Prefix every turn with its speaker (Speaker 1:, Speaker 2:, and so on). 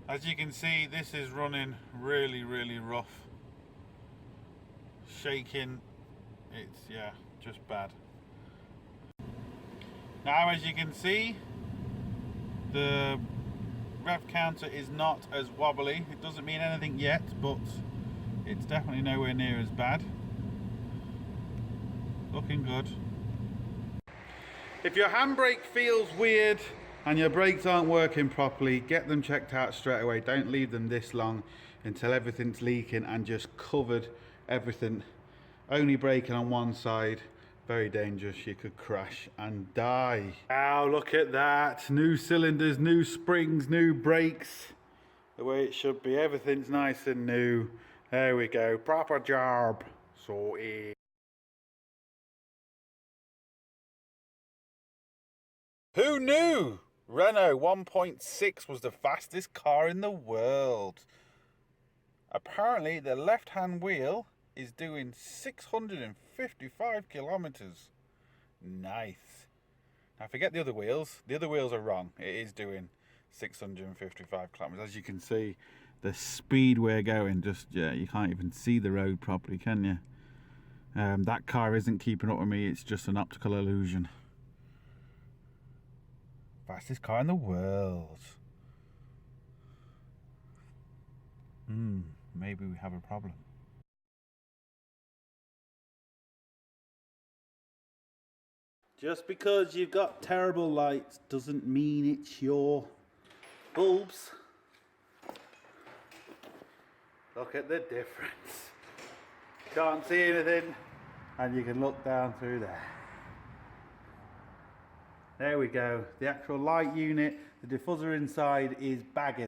Speaker 1: As you can see, this is running really, really rough. Shaking, it's, yeah, just bad. Now, as you can see, the rev counter is not as wobbly. It doesn't mean anything yet, but it's definitely nowhere near as bad. Looking good. If your handbrake feels weird and your brakes aren't working properly, get them checked out straight away. Don't leave them this long until everything's leaking and just covered everything. Only braking on one side, very dangerous. You could crash and die. Wow, look at that. New cylinders, new springs, new brakes. The way it should be. Everything's nice and new. There we go. Proper job. Sorted. Who knew Renault 1.6 was the fastest car in the world? Apparently the left-hand wheel is doing 655 kilometers. Nice. Now forget the other wheels. The other wheels are wrong. It is doing 655 kilometers. As you can see, the speed we're going, just, yeah, you can't even see the road properly, can you? That car isn't keeping up with me. It's just an optical illusion. Fastest car in the world. Maybe we have a problem. Just because you've got terrible lights doesn't mean it's your bulbs. Look at the difference. Can't see anything, and you can look down through there. There we go. The actual light unit, the diffuser inside is Bodgit.